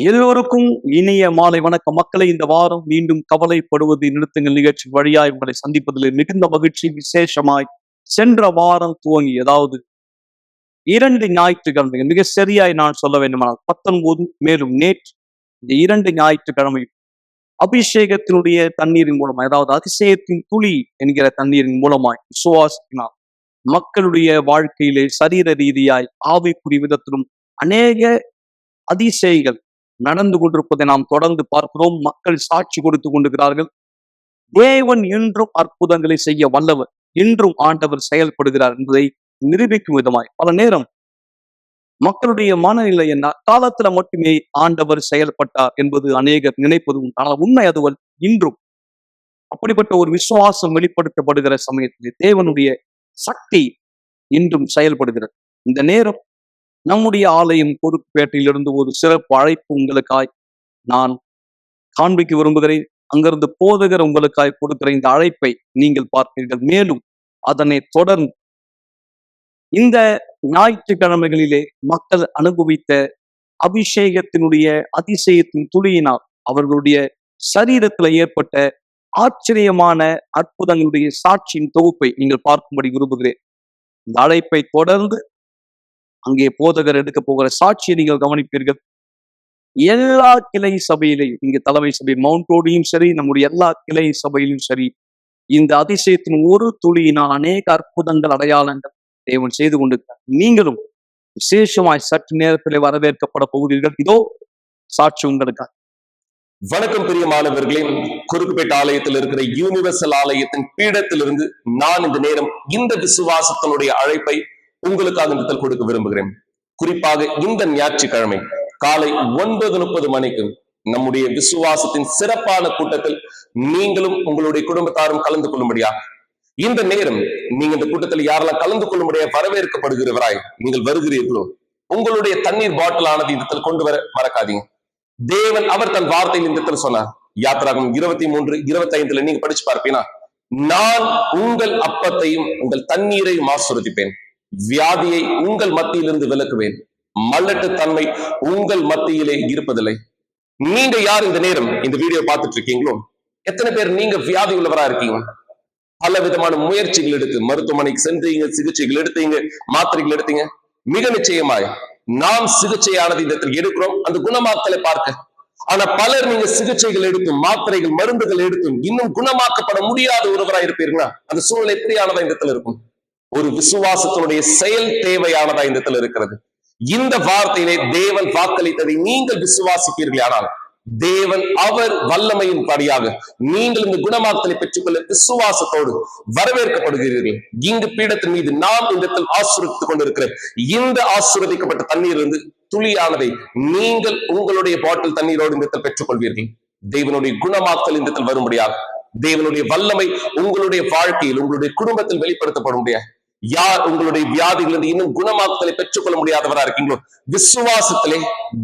எல்லோருக்கும் இனிய மாலை வணக்கம். மக்களை, இந்த வாரம் மீண்டும் கவலைப்படுவது நிறுத்துங்கள் நிகழ்ச்சி வழியாய் உங்களை சந்திப்பதில் மிகுந்த மகிழ்ச்சி. விசேஷமாய் சென்ற வாரம் துவங்கி, அதாவது 2 ஞாயிற்றுக்கிழமைகள், மிக சரியாய் நான் சொல்ல வேண்டுமானால் 19, மேலும் நேற்று இந்த 2 ஞாயிற்றுக்கிழமை அபிஷேகத்தினுடைய தண்ணீரின் மூலமாய், அதாவது அதிசயத்தின் துளி என்கிற தண்ணீரின் மூலமாய் விசுவாசினால் மக்களுடைய வாழ்க்கையிலே சரீர ரீதியாய் ஆவிக்குரிய விதத்திலும் அநேக அதிசயங்கள் நடந்து கொண்டிருப்பதை நாம் தொடர்ந்து பார்க்கிறோம். மக்கள் சாட்சி கொடுத்து கொண்டிருக்கிறார்கள். தேவன் இன்றும் அற்புதங்களை செய்ய வல்லவர், இன்றும் ஆண்டவர் செயல்படுகிறார் என்பதை நிரூபிக்கும் விதமாய் பல நேரம் மக்களுடைய மனநிலை என்ன, காலத்துல மட்டுமே ஆண்டவர் செயல்பட்டார் என்பது அநேகர் நினைப்பது உண்டு. ஆனால் உண்மை அதுவல். இன்றும் அப்படிப்பட்ட ஒரு விசுவாசம் வெளிப்படுத்தப்படுகிற சமயத்திலே தேவனுடைய சக்தி இன்றும் செயல்படுகிறது. இந்த நேரம் நம்முடைய ஆலயம் பொறுப்பேட்டையிலிருந்து ஒரு சிறப்பு அழைப்பு உங்களுக்காய் நான் காண்பிக்க விரும்புகிறேன். அங்கிருந்து போதகர் உங்களுக்காய் கொடுக்கிற இந்த அழைப்பை நீங்கள் பார்ப்பீர்கள். மேலும் அதனை தொடர்ந்து இந்த ஞாயிற்றுக்கிழமைகளிலே மக்கள் அனுபவித்த அபிஷேகத்தினுடைய அதிசயத்தின் துளியினால் அவர்களுடைய சரீரத்தில் ஏற்பட்ட ஆச்சரியமான அற்புதங்களுடைய சாட்சியின் தொகுப்பை நீங்கள் பார்க்கும்படி விரும்புகிறேன். இந்த அழைப்பை தொடர்ந்து அங்கே போதகர் எடுக்க போகிற சாட்சியை நீங்கள் கவனிப்பீர்கள். எல்லா கிளை சபையிலையும், இங்க தலைமை சபை மவுண்ட் ரோடியும் சரி, நம்முடைய எல்லா கிளை சபையிலும் சரி, இந்த அதிசயத்தின் ஒரு துளியினால் அநேக அற்புதங்கள், அடையாளங்கள் தேவன் செய்து கொண்டிருக்கிறார். நீங்களும் விசேஷமாய் சற்று நேரத்திலே வரவேற்கப்பட போகிறீர்கள். இதோ சாட்சி உங்களுக்காக. வணக்கம் பிரியமானவர்களே, குறுக்குப்பேட்டை ஆலயத்தில் இருக்கிற யூனிவர்சல் ஆலயத்தின் பீடத்திலிருந்து நான் இந்த நேரம் இந்த விசுவாசத்தினுடைய அழைப்பை உங்களுக்காக இந்த கொடுக்க விரும்புகிறேன். குறிப்பாக இந்த ஞாயிற்றுக்கிழமை காலை 9:30 மணிக்கு நம்முடைய விசுவாசத்தின் சிறப்பான கூட்டத்தில் நீங்களும் உங்களுடைய குடும்பத்தாரும் கலந்து கொள்ளும்படியா இந்த நேரம் நீங்க இந்த கூட்டத்தில் யாரெல்லாம் கலந்து கொள்ளும்படியா வரவேற்கப்படுகிறவராய் நீங்கள் வருகிறீர்களோ, உங்களுடைய தண்ணீர் பாட்டில் ஆனது இந்த கொண்டு வர மறக்காதீங்க. தேவன் அவர் தன் வார்த்தையில் இந்த சொன்னார். யாத்திராகம் 23:25 நீங்க படிச்சு பார்ப்பீங்கன்னா, நான் உங்கள் அப்பத்தையும் உங்கள் தண்ணீரையும் ஆசீர்வதிப்பேன், வியாதியை உங்கள் மத்தியிலிருந்து விலக்குவேன், மல்லட்டு தன்மை உங்கள் மத்தியிலே இருப்பதில்லை. நீங்க யார் இந்த நேரம் இந்த வீடியோ பார்த்துட்டு இருக்கீங்களோ, எத்தனை பேர் நீங்க வியாதி உள்ளவரா இருக்கீங்க? பல விதமான முயற்சிகள் எடுத்து மருத்துவமனைக்கு சென்றீங்க, சிகிச்சைகள் எடுத்தீங்க, மாத்திரைகள் எடுத்தீங்க. மிக நிச்சயமாய் நாம் சிகிச்சையானது இந்த எடுக்கிறோம் அந்த குணமாக்கலை பார்க்க. ஆனா பலர் நீங்க சிகிச்சைகள் எடுத்தும் மாத்திரைகள் மருந்துகள் எடுத்தும் இன்னும் குணமாக்கப்பட முடியாத ஒருவராக இருப்பீர்களா? அந்த சூழ்நிலை எப்படியானதா இந்த இடத்துல இருக்கும்? ஒரு விசுவாசத்தினுடைய செயல் தேவையானதா இந்த இடத்துல இருக்கிறது. இந்த வார்த்தையிலே தேவன் வாக்களித்ததை நீங்கள் விசுவாசிப்பீர்கள். ஆனால் தேவன் அவர் வல்லமையின் படியாக நீங்கள் இந்த குணமாக்கலை பெற்றுக்கொள்ள விசுவாசத்தோடு வரவேற்கப்படுகிறீர்கள். இங்கு பீடத்தின் மீது நாம் இந்த இடத்தில் ஆசீர்வதித்துக் கொண்டிருக்கிற இந்த ஆசீர்வதிக்கப்பட்ட தண்ணீர் இருந்து துளியானதை நீங்கள் உங்களுடைய பாட்டில் தண்ணீரோடு இந்த இடத்தில் பெற்றுக்கொள்வீர்கள். தேவனுடைய குணமாக்கல் இந்த இடத்தில் வரும்படியாக, தேவனுடைய வல்லமை உங்களுடைய வாழ்க்கையில் உங்களுடைய குடும்பத்தில் வெளிப்படுத்தப்பட முடியாது. யார் உங்களுடைய வியாதிகளிலிருந்து இன்னும் குணமாக்கலை பெற்றுக்கொள்ள முடியாதவரா இருக்கீங்களோ, விசுவாசத்திலே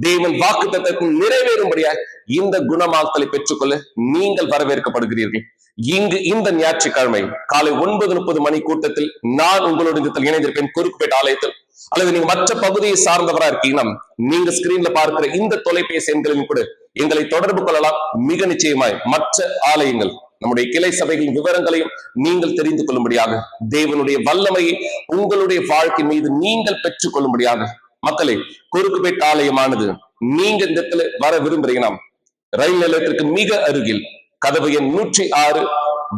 தேவன் வாக்குத்தத்தத்தை நிறைவேறும்படியா இந்த குணமாக்கலை பெற்றுக்கொள்ள நீங்கள் வரவேற்கப்படுகிறீர்கள். இங்கு இந்த ஞாயிற்றுக்கிழமை காலை 9:30 மணி கூட்டத்தில் நான் உங்களோட இணைந்திருப்பேன். குறுக்குப்பேட்டை ஆலயத்தில் அல்லது நீங்க மற்ற பகுதியை சார்ந்தவரா இருக்கீங்கன்னா, நீங்க ஸ்கிரீன்ல பார்க்கிற இந்த தொலைபேசி எண்களிலும் கூட எங்களை தொடர்பு கொள்ளலாம். மிக நிச்சயமாய் மற்ற ஆலயங்கள், நம்முடைய கிளை சபைகளின் விவரங்களையும் நீங்கள் தெரிந்து கொள்ளும்படியாக, தேவனுடைய வல்லமையை உங்களுடைய வாழ்க்கை மீது நீங்கள் பெற்றுக் கொள்ளும்படியாக. மக்களே, குறுக்குப்பேட்டை ஆலயமானது நீங்க இந்த இடத்துல வர விரும்புறீங்கன்னா, ரயில் நிலையத்திற்கு மிக அருகில் கதவு எண் 106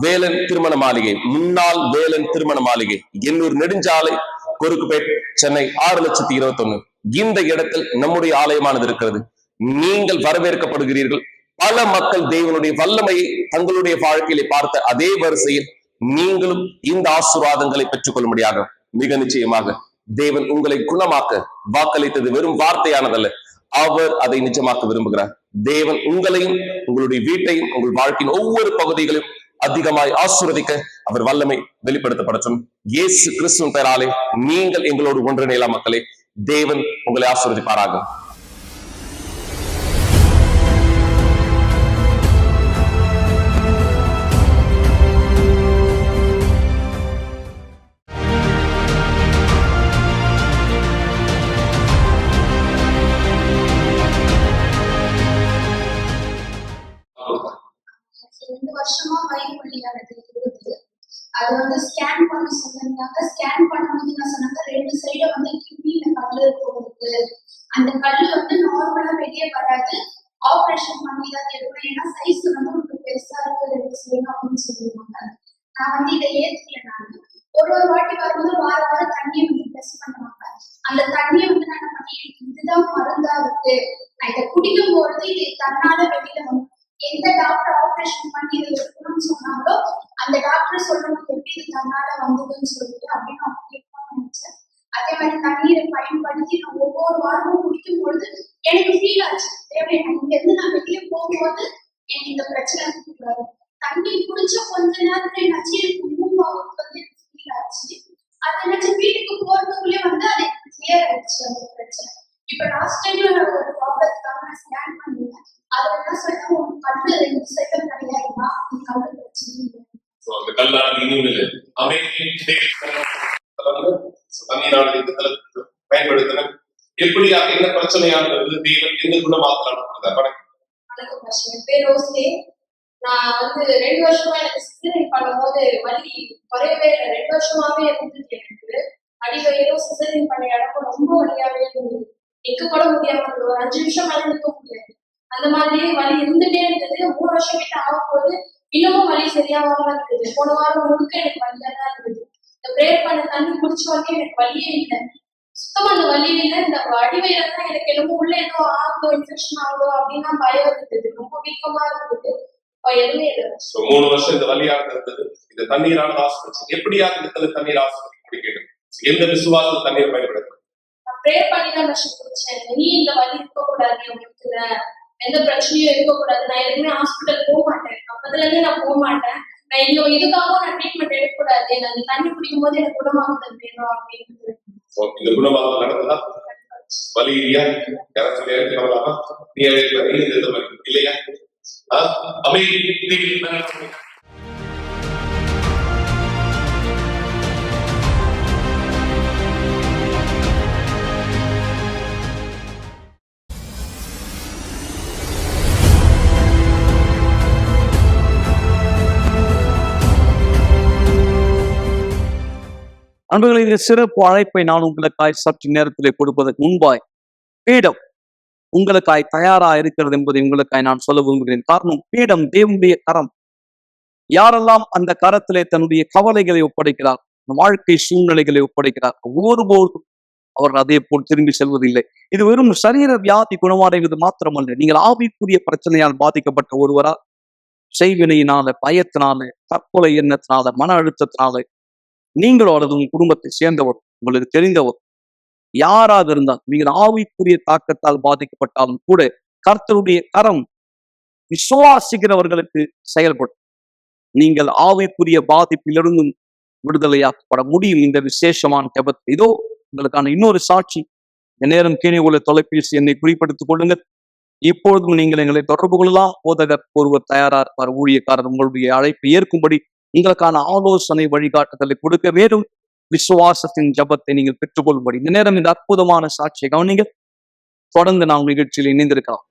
வேலன் திருமண மாளிகை, முன்னாள் வேலன் திருமண மாளிகை, எண்ணூர் நெடுஞ்சாலை, குறுக்குப்பேட்டை, சென்னை 6,21,000. இந்த இடத்தில் நம்முடைய ஆலயமானது இருக்கிறது. நீங்கள் வரவேற்கப்படுகிறீர்கள். பல மக்கள் தேவனுடைய வல்லமையை தங்களுடைய வாழ்க்கையிலே பார்த்த அதே வரிசையில் நீங்களும் இந்த ஆசீர்வாதங்களை பெற்றுக் கொள்ளும்படியாக மிக நிச்சயமாக தேவன் உங்களை குணமாக்க வாக்களித்தது வெறும் வார்த்தையானதல்ல, அவர் அதை நிஜமாக்க விரும்புகிறார். தேவன் உங்களையும் உங்களுடைய வீட்டையும் உங்கள் வாழ்க்கையின் ஒவ்வொரு பகுதிகளையும் அதிகமாய் ஆசீர்வதிக்க அவர் வல்லமை வெளிப்படுத்தப்படட்டும். இயேசு கிறிஸ்துவின் பெயராலே நீங்கள் எங்களோடு ஒன்றிணையலாம். மக்களே, தேவன் உங்களை ஆசீர்வதிப்பாராக. அது வந்து ஸ்கேன் பண்ண சொல்லியிருந்தாங்க. ஸ்கேன் பண்ணும்போது என்ன சொன்னாங்க, 2 சைடு வந்து கிட்னில கல்லு இருக்கு. அந்த கல்லு வந்து நார்மலா வெளியே வராது, ஆபரேஷன் பண்ணி தான் எடுக்கணும். ஏன்னா சைஸ் வந்து உங்களுக்கு பெருசா இருக்கு 2 சைடு அப்படின்னு சொல்லியிருந்தாங்க. நான் வந்து இதை ஏத்துக்கல. நான் ஒரு வாட்டி வரும்போது வாரம் தண்ணியை வந்து டெஸ்ட் பண்ணுவாங்க. அந்த தண்ணியை வந்து நான் என்ன பண்ணி, இதுதான் மருந்தா இருக்கு, நான் இதை குடிக்கும் பொழுது இது தன்னால வெளியில வந்து எந்த டாக்டர் ஆபரேஷன் பண்ணி இதை எடுக்கணும்னு சொன்னாங்களோ அந்த டாக்டர் சொல்றதுக்கு எப்படி இது தன்னால வந்ததுன்னு சொல்லிட்டு அப்படின்னு நான் கேட்கணும்னு நினைச்சேன். அதே மாதிரி தண்ணீரை பயன்படுத்தி நான் ஒவ்வொரு வாரமும் குடிக்கும் பொழுது எனக்கு ஃபீல் ஆச்சு, தேவை இங்க இருந்து நான் வெளியே போகும்போது எனக்கு இந்த பிரச்சனை இருக்கக்கூடாது. தண்ணி குடிச்ச கொஞ்ச நேரத்துல என்னாச்சு, எனக்கு மூவாவுக்கு வந்து எனக்கு ஃபீல் ஆச்சு. அது என்னாச்சு, வீட்டுக்கு போறதுக்குள்ளே வந்து அது கிளியர் ஆயிடுச்சு அந்த பிரச்சனை. இப்ப லாஸ்ட் டைம் நான் ஒரு ப்ராப்ளத்துக்காக நான் ஸ்கேன் பண்ணிருந்தேன். அதுல என்ன சொல்றாங்க, உங்க கல்லு 2 சைடும் கிடையாதுமா, நீ கல்லு பிரச்சனை இல்லை. அந்த கல்லானது இன்னும் இல்லை தண்ணீரான இந்த பயன்படுத்தின எப்படியாக என்ன பிரச்சனையானது தெய்வம் எந்த குணமாக்கலாம். வணக்கம், என் பேர் ரோஸ்லே. நான் வந்து 2 வருஷமா எனக்கு சிசரிங் பண்ணும்போது வலி குறையவே இல்லை. 2 வருஷமாவே இருந்துச்சு. எனக்கு அடிவயிறும் சிசரிங் பண்ண இடமும் ரொம்ப வலியாவே இருந்தது. நிக்க கூட முடியாம இருந்தது. ஒரு 5 நிமிஷம் மேல நிற்க முடியாது. அந்த மாதிரியே வலி இருந்துட்டே இருந்தது. 3 வருஷம் கிட்ட ஆகும்போது இன்னமும் வலி சரியாகாம இருக்குது. போன வாரம் முழுக்க எனக்கு வலியா தான் இருந்தது. இந்த பிரேயர் பண்ண தண்ணி குடிச்ச உடனே எனக்கு வலியே இல்லை, சுத்தமா அந்த வலியே இல்லை. இந்த அடிவயிறு தான் எனக்கு என்னமோ உள்ள ஏதோ ஆகுதோ, இன்ஃபெக்ஷன் ஆகுதோ அப்படின்னு பயம் இருந்தது. ரொம்ப வீக்கமா இருந்தது. எதுவுமே இல்லை. 3 வருஷம் இந்த வலியாக இருந்தது. இந்த தண்ணீரால் ஆஸ்பத்திரி எப்படியாக இந்த தண்ணீர் ஆஸ்பத்திரி கேட்டது. எந்த விசுவாச தண்ணீர் பயன்படுத்தும்? நான் பிரேயர் பண்ணி தான் விஷயம் குடிச்சேன். நீ இந்த வலி இருக்கக்கூடாது, உங்களுக்கு எந்த பிரச்சனையும் இருக்கக்கூடாது, நான் எதுவுமே ஹாஸ்பிட்டல் போக மாட்டேன், அப்பத்துல இருந்து நான் போக மாட்டேன், நான் இன்னும் இதுக்காகவும் நான் ட்ரீட்மெண்ட் எடுக்கக்கூடாது, நான் அந்த தண்ணி குடிக்கும் போது எனக்கு குணமாகுதல் வேணும் அப்படின்னு. இந்த குணமாக நடந்ததா? வலி இல்லையா? யாரும் சொல்லி கவலாமா? நீ இல்லையா? அன்பர்களே, இந்த சிறப்பு அழைப்பை நான் உங்களுக்காய் சற்று நேரத்திலே கொடுப்பதற்கு முன்பாய் பீடம் உங்களுக்காய் தயாரா இருக்கிறது என்பதை உங்களுக்காய் நான் சொல்ல விரும்புகிறேன். காரணம், பீடம் தேவனுடைய கரம். யாரெல்லாம் அந்த கரத்திலே தன்னுடைய கவலைகளை ஒப்படைக்கிறார், வாழ்க்கை சூழ்நிலைகளை ஒப்படைக்கிறார், ஒருபோதும் அவர் அதே போல் திரும்பி செல்வதில்லை. இது வெறும் சரீர வியாதி குணமடைவது மாத்திரமல்ல, நீங்கள் ஆவிக்குரிய பிரச்சனையால் பாதிக்கப்பட்ட ஒருவரா, செய்வினையினால, பயத்தினால, தற்கொலை எண்ணத்தினால, மன அழுத்தத்தினால, நீங்களோ அல்லது உங்கள் குடும்பத்தை சேர்ந்தவர், உங்களுக்கு தெரிந்தவர் யாராக இருந்தால், நீங்கள் ஆவிக்குரிய தாக்கத்தால் பாதிக்கப்பட்டாலும் கூட கர்த்தருடைய கரம் விசுவாசிக்கிறவர்களுக்கு செயல்படும். நீங்கள் ஆவிக்குரிய பாதிப்பிலிருந்தும் விடுதலையாக்கப்பட முடியும் இந்த விசேஷமான ஜெபத்தில். இதோ உங்களுக்கான இன்னொரு சாட்சி. நேரம் கீழே உள்ள தொலைபேசி எண்ணை குறிப்பிடுத்திக் கொள்ளுங்கள். இப்பொழுதும் நீங்கள் எங்களை தொடர்பு கொள்ளலாம். போதகர் ஒருவர் தயாரா இருப்பார். ஊழியக்காரர் உங்களுடைய அழைப்பை ஏற்கும்படி உங்களுக்கான ஆலோசனை வழிகாட்டுதலை கொடுக்க வேண்டும். விசுவாசத்தின் ஜபத்தை நீங்கள் பெற்றுக்கொள்ளும்படி இந்த நேரம் இந்த அற்புதமான சாட்சியை கவனிங்க. தொடர்ந்து நாம் நிகழ்ச்சியில் இணைந்திருக்கலாம்.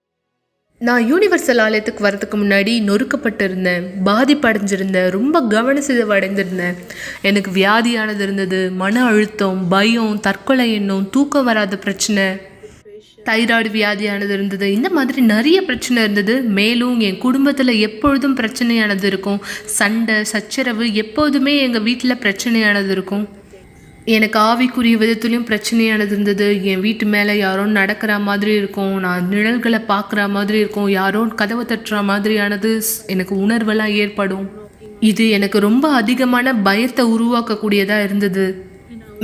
நான் யூனிவர்சல் ஆலயத்துக்கு வரதுக்கு முன்னாடி நொறுக்கப்பட்டிருந்தேன், பாதிப்படைஞ்சிருந்தேன், ரொம்ப கவனச்சிதைவடைந்திருந்தேன். எனக்கு வியாதியானது இருந்தது, மன அழுத்தம், பயம், தற்கொலை எண்ணம், தூக்கம் வராத பிரச்சனை, தைராய்டு வியாதியானது இருந்தது. இந்த மாதிரி நிறைய பிரச்சனை இருந்தது. மேலும் என் குடும்பத்தில் எப்பொழுதும் பிரச்சனையானது இருக்கும். சண்டை சச்சரவு எப்போதுமே எங்கள் வீட்டில் பிரச்சனையானது இருக்கும். எனக்கு ஆவிக்குரிய விதத்துலையும் பிரச்சனையானது இருந்தது. என் வீட்டு மேலே யாரோ நடக்கிற மாதிரி இருக்கும், நான் நிழல்களை பார்க்குற மாதிரி இருக்கும், யாரோ கதவை தட்டுற மாதிரியானது எனக்கு உணர்வெல்லாம் ஏற்படும். இது எனக்கு ரொம்ப அதிகமான பயத்தை உருவாக்கக்கூடியதாக இருந்தது.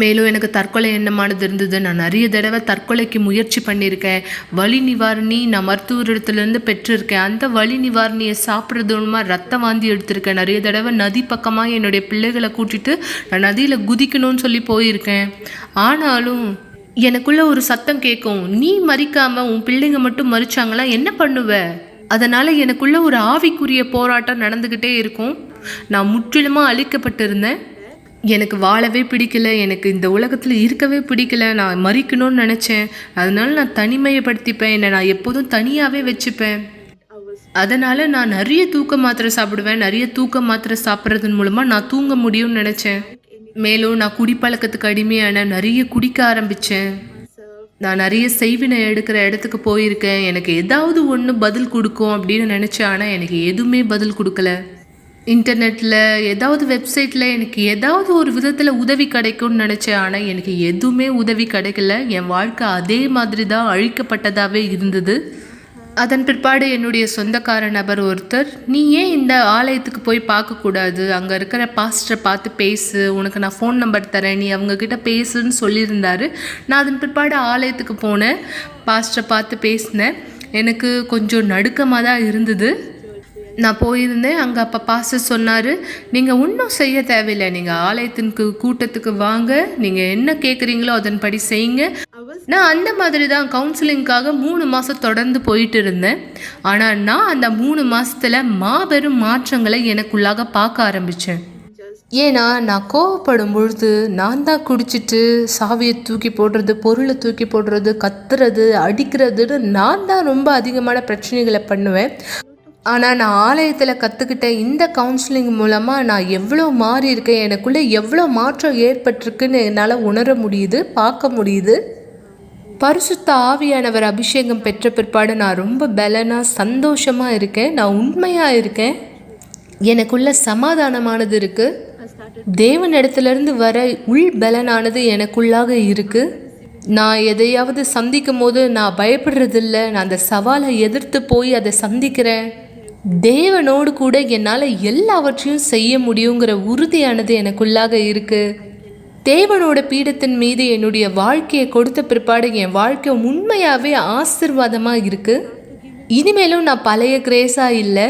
மேலும் எனக்கு தற்கொலை எண்ணமானது இருந்தது. நான் நிறைய தடவை தற்கொலைக்கு முயற்சி பண்ணியிருக்கேன். வலி நிவாரணி நான் மருத்துவரிடத்துலேருந்து பெற்றிருக்கேன். அந்த வலி நிவாரணியை சாப்பிட்றது மூலமாக ரத்த வாந்தி எடுத்திருக்கேன். நிறைய தடவை நதி பக்கமாக என்னுடைய பிள்ளைகளை கூட்டிட்டு நான் நதியில் குதிக்கணும்னு சொல்லி போயிருக்கேன். ஆனாலும் எனக்குள்ள ஒரு சத்தம் கேட்கும், நீ மறிக்காமல் உன் பிள்ளைங்க மட்டும் மறிச்சாங்களா என்ன பண்ணுவ? அதனால் எனக்குள்ள ஒரு ஆவிக்குரிய போராட்டம் நடந்துக்கிட்டே இருக்கும். நான் முற்றிலுமாக அழிக்கப்பட்டிருந்தேன். எனக்கு வாழவே பிடிக்கல, எனக்கு இந்த உலகத்தில் இருக்கவே பிடிக்கல, நான் மறிக்கணும்னு நினச்சேன். அதனால நான் தனிமைப்படுத்திப்பேன், என்னை நான் எப்போதும் தனியாகவே வச்சுப்பேன். அதனால் நான் நிறைய தூக்க மாத்திரை சாப்பிடுவேன். நிறைய தூக்க மாத்திரை சாப்பிட்றதன் மூலமாக நான் தூங்க முடியும்னு நினச்சேன். மேலும் நான் குடிப்பழக்கத்துக்கு அடிமையான நிறைய குடிக்க ஆரம்பித்தேன். நான் நிறைய செய்வினை எடுக்கிற இடத்துக்கு போயிருக்கேன். எனக்கு ஏதாவது ஒன்று பதில் கொடுக்கும் அப்படின்னு நினச்சேன். ஆனால் எனக்கு எதுவுமே பதில் கொடுக்கல. இன்டர்நெட்டில் ஏதாவது வெப்சைட்டில் எனக்கு ஏதாவது ஒரு விதத்தில் உதவி கிடைக்கும்னு நினச்சேன். ஆனால் எனக்கு எதுவுமே உதவி கிடைக்கல. என் வாழ்க்கை அதே மாதிரி தான் அழிக்கப்பட்டதாகவே இருந்தது. அதன் பிற்பாடு என்னுடைய சொந்தக்கார நபர் ஒருத்தர், நீ ஏன் இந்த ஆலயத்துக்கு போய் பார்க்கக்கூடாது, அங்கே இருக்கிற பாஸ்டரை பார்த்து பேசு, உனக்கு நான் ஃபோன் நம்பர் தரேன், நீ அவங்கக்கிட்ட பேசுன்னு சொல்லியிருந்தார். நான் அதன் பிற்பாடு ஆலயத்துக்கு போனேன், பாஸ்டரை பார்த்து பேசினேன். எனக்கு கொஞ்சம் நடுக்கமாக தான் இருந்தது. நான் போயிருந்தேன். அங்கே அப்போ பாஸ்டர் சொன்னார், நீங்கள் ஒன்றும் செய்ய தேவையில்லை, நீங்கள் ஆலயத்திற்கு கூட்டத்துக்கு வாங்க, நீங்கள் என்ன கேட்குறீங்களோ அதன்படி செய்யுங்க. நான் அந்த மாதிரி தான் கவுன்சிலிங்காக 3 மாதம் தொடர்ந்து போயிட்டு இருந்தேன். ஆனால் நான் அந்த 3 மாதத்தில் மாபெரும் மாற்றங்களை எனக்குள்ளாக பார்க்க ஆரம்பித்தேன். ஏன்னா நான் கோவப்படும் பொழுது நான் தான் குடிச்சிட்டு சாவியை தூக்கி போடுறது, பொருளை தூக்கி போடுறது, கத்துறது, அடிக்கிறதுன்னு நான் தான் ரொம்ப அதிகமான பிரச்சனைகளை பண்ணுவேன். ஆனால் நான் ஆலயத்தில் கற்றுக்கிட்ட இந்த கவுன்சிலிங் மூலமாக நான் எவ்வளோ மாறி இருக்கேன், எனக்குள்ளே எவ்வளோ மாற்றம் ஏற்பட்டிருக்குன்னு என்னால் உணர முடியுது, பார்க்க முடியுது. பரிசுத்த ஆவியானவர் அபிஷேகம் பெற்ற பிற்பாடு நான் ரொம்ப பலனாக சந்தோஷமாக இருக்கேன். நான் உண்மையாக இருக்கேன். எனக்குள்ள சமாதானமானது இருக்குது. தேவன் இடத்துலேருந்து வர உள் பலனானது எனக்குள்ளாக இருக்குது. நான் எதையாவது சந்திக்கும் போது நான் பயப்படுறதில்ல. நான் அந்த சவாலை எதிர்த்து போய் அதை சந்திக்கிறேன். தேவனோடு கூட என்னால் எல்லாவற்றையும் செய்ய முடியுங்கிற உறுதியானது எனக்குள்ளாக இருக்குது. தேவனோட பீடத்தின் மீது என்னுடைய வாழ்க்கையை கொடுத்த பிற்பாடு என் வாழ்க்கை உண்மையாகவே ஆசீர்வாதமாக இருக்குது. இனிமேலும் நான் பழைய கிரேஸாக இல்லை.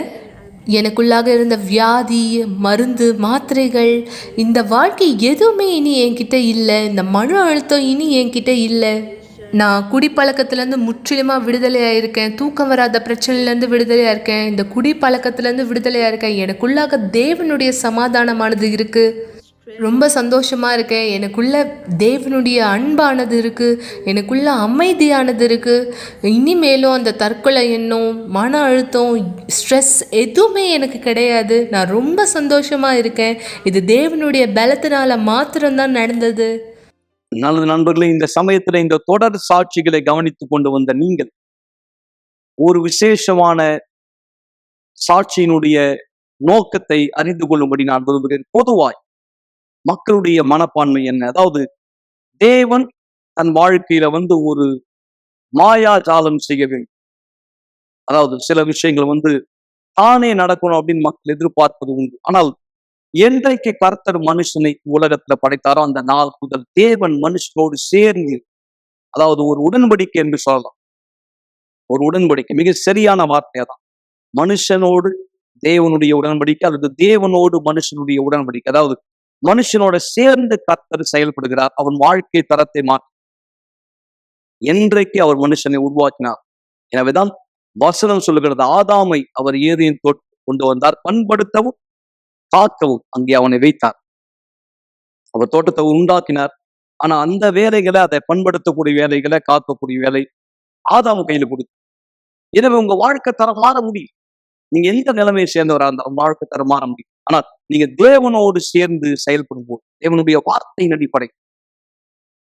எனக்குள்ளாக இருந்த வியாதி, மருந்து, மாத்திரைகள், இந்த வாழ்க்கை எதுவுமே இனி என்கிட்ட இல்லை. இந்த மன அழுத்தம் இனி என்கிட்ட இல்லை. நான் குடிப்பழக்கத்துலேருந்து முற்றிலுமாக விடுதலையாக இருக்கேன். தூக்கம் வராத பிரச்சனையிலேருந்து விடுதலையாக இருக்கேன். இந்த குடிப்பழக்கத்துலேருந்து விடுதலையாக இருக்கேன். எனக்குள்ளாக தேவனுடைய சமாதானமானது இருக்குது. ரொம்ப சந்தோஷமாக இருக்கேன். எனக்குள்ள தேவனுடைய அன்பானது இருக்குது. எனக்குள்ள அமைதியானது இருக்குது. இனிமேலும் அந்த தற்கொலை எண்ணம், மன அழுத்தம், ஸ்ட்ரெஸ் எதுவுமே எனக்கு கிடையாது. நான் ரொம்ப சந்தோஷமாக இருக்கேன். இது தேவனுடைய பலத்தினால மாத்திரம்தான் நடந்தது. நல்லது நண்பர்களே, இந்த சமயத்துல இந்த தொடர் சாட்சிகளை கவனித்து கொண்டு வந்த நீங்கள் ஒரு விசேஷமான சாட்சியினுடைய நோக்கத்தை அறிந்து கொள்ளும்படி நான் விரும்புகிறேன். பொதுவாய் மக்களுடைய மனப்பான்மை என்ன? அதாவது தேவன் தன் வாழ்க்கையில ஒரு மாயாஜாலம் செய்ய வேண்டும். அதாவது சில விஷயங்கள் தானே நடக்கணும் அப்படின்னு மக்கள் எதிர்பார்ப்பது உண்டு. ஆனால் என்றைக்கு கர்த்தர் மனுஷனை உலகத்துல படைத்தாரோ அந்த நாள் முதல் தேவன் மனுஷனோடு சேர்ந்து, அதாவது ஒரு உடன்படிக்கை என்று சொல்லலாம். ஒரு உடன்படிக்கை மிக சரியான வார்த்தைதான். மனுஷனோடு தேவனுடைய உடன்படிக்கை அல்லது தேவனோடு மனுஷனுடைய உடன்படிக்கை. அதாவது மனுஷனோட சேர்ந்து கர்த்தர் செயல்படுகிறார். அவன் வாழ்க்கை தரத்தை மாற்ற என்றைக்கு அவர் மனுஷனை உருவாக்கினார். எனவேதான் வசனம் சொல்லுகிறது, ஆதாமை அவர் ஏதேன் கொண்டு வந்தார், பண்படுத்தவும் காக்கவும் அங்கே அவனை வைத்தார். அவர் தோட்டத்தை உண்டாக்கினார். ஆனா அந்த வேலைகளை, அதை பண்படுத்தக்கூடிய வேலைகளை, காக்கக்கூடிய வேலை ஆதாம கையில கொடுத்து. எனவே உங்க வாழ்க்கை தரம் மாற முடியும். நீங்க எந்த நிலைமையை சேர்ந்தவரா அந்த வாழ்க்கை தரம் மாற முடியும். ஆனால் நீங்க தேவனோடு சேர்ந்து செயல்படும் போது, தேவனுடைய வார்த்தையின் அடிப்படை,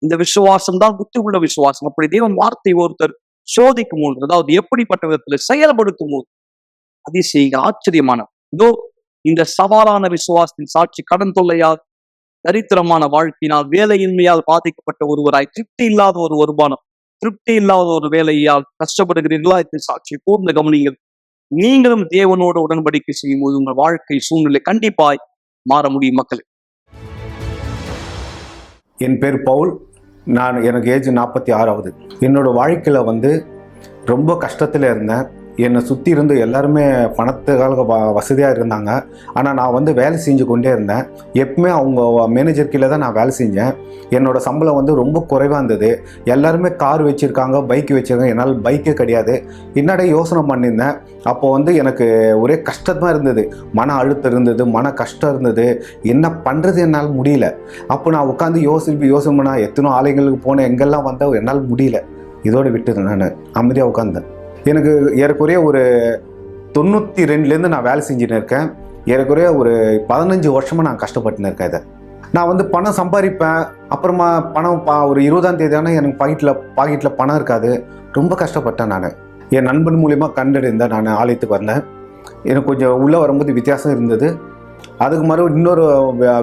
இந்த விசுவாசம் தான் புத்தி உள்ள விசுவாசம். அப்படி தேவன் வார்த்தை ஒருத்தர் சோதிக்கும் போது, அதாவது எப்படிப்பட்ட விதத்துல செயல்படுத்தும் போது அதிசய ஆச்சரியமான இதோ இந்த சவாலான விசுவாசத்தின் சாட்சி கடன் தொல்லையால், தரித்திரமான வாழ்க்கையினால், வேலையின்மையால் பாதிக்கப்பட்ட ஒருவராய், திருப்தி இல்லாத ஒரு வருமானம், திருப்தி இல்லாத ஒரு வேலையால் கஷ்டப்படுகிறீர்களா? இந்த சாட்சி கூர்ந்து கவனிங்கள். நீங்களும் தேவனோடு உடன்படிக்கை செய்யும் போது உங்கள் வாழ்க்கை சூழ்நிலை கண்டிப்பாய் மாற முடியும். மக்கள், என் பேர் பவுல். எனக்கு ஏஜ் 46. என்னோட வாழ்க்கையில் ரொம்ப கஷ்டத்தில் இருந்தேன். என்னை சுற்றி இருந்து எல்லாருமே பணத்துக்காக வசதியாக இருந்தாங்க. ஆனால் நான் வேலை செஞ்சு கொண்டே இருந்தேன். எப்பவுமே அவங்க மேனேஜர் கீழே தான் நான் வேலை செஞ்சேன். என்னோடய சம்பளம் ரொம்ப குறைவாக இருந்தது. எல்லாருமே கார் வச்சுருக்காங்க, பைக் வச்சுருக்காங்க. என்னால் பைக்கே கிடையாது. என்னடா யோசனை பண்ணியிருந்தேன். அப்போது எனக்கு ஒரே கஷ்டமாக இருந்தது. மன அழுத்தம் இருந்தது, மன கஷ்டம் இருந்தது. என்ன பண்ணுறது என்னால் முடியல. அப்போ நான் உட்காந்து யோசனை பண்ணால் எத்தனோ ஆலயங்களுக்கு போனேன், எங்கெல்லாம் வந்தால் என்னால் முடியல. இதோடு விட்டுது. நான் அமைதியாக உட்காந்தேன். எனக்கு ஏறக்குறைய ஒரு 92லேருந்து நான் வேலை செஞ்சுன்னு இருக்கேன். ஏறக்குறைய ஒரு 15 வருஷமாக நான் கஷ்டப்பட்டுன்னு இருக்கேன். இதை நான் வந்து பணம் சம்பாதிப்பேன், அப்புறமா பணம் ஒரு 20ஆம் தேதி ஆனால் எனக்கு பாக்கெட்டில் பணம் இருக்காது. ரொம்ப கஷ்டப்பட்டேன். நான் என் நண்பன் மூலிமா கண்டறிந்தேன். நான் ஆலயத்துக்கு வந்தேன். எனக்கு கொஞ்சம் உள்ளே வரும்போது வித்தியாசம் இருந்தது. அதுக்கு மறுபடியும் இன்னொரு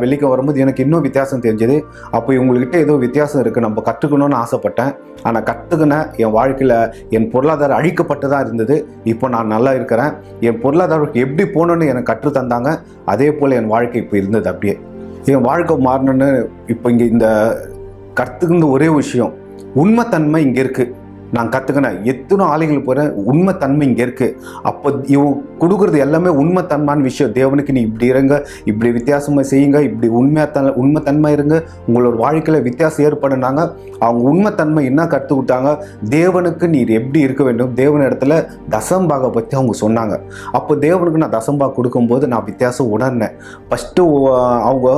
வெள்ளிக்கு வரும்போது எனக்கு இன்னும் வித்தியாசம் தெரிஞ்சது. அப்போ இவங்ககிட்ட ஏதோ வித்தியாசம் இருக்குது, நம்ம கற்றுக்கணும்னு ஆசைப்பட்டேன். ஆனால் கற்றுக்கினேன். என் வாழ்க்கையில் என் பொருளாதாரம் அழிக்கப்பட்டு தான் இருந்தது. இப்போ நான் நல்லா இருக்கிறேன். என் பொருளாதாரத்துக்கு எப்படி போகணுன்னு எனக்கு கற்று தந்தாங்க. அதே போல் என் வாழ்க்கை இப்போ இருந்தது. அப்படியே என் வாழ்க்கை மாறணுன்னு இப்போ இங்கே இந்த கற்றுக்கின்ற ஒரே விஷயம், உண்மைத்தன்மை இங்கே இருக்குது. நான் கற்றுக்கினேன். எத்தனை ஆலைகள் போகிறேன், உண்மைத்தன்மை இங்கே இருக்குது. அப்போ இவங்க கொடுக்குறது எல்லாமே உண்மைத்தன்மையான விஷயம். தேவனுக்கு நீ இப்படி இருங்க, இப்படி வித்தியாசமாக செய்யுங்க, இப்படி உண்மைத்தன்மை இருங்க, உங்களோட வாழ்க்கையில் வித்தியாசம் ஏற்படுனாங்க. அவங்க உண்மைத்தன்மை என்ன கற்றுக்கிட்டாங்க, தேவனுக்கு நீர் எப்படி இருக்க வேண்டும், தேவன் இடத்துல தசம்பாகை பற்றி அவங்க சொன்னாங்க. அப்போ தேவனுக்கு நான் தசம்பாக கொடுக்கும்போது நான் வித்தியாசம் உணர்ந்தேன். ஃபஸ்ட்டு அவங்க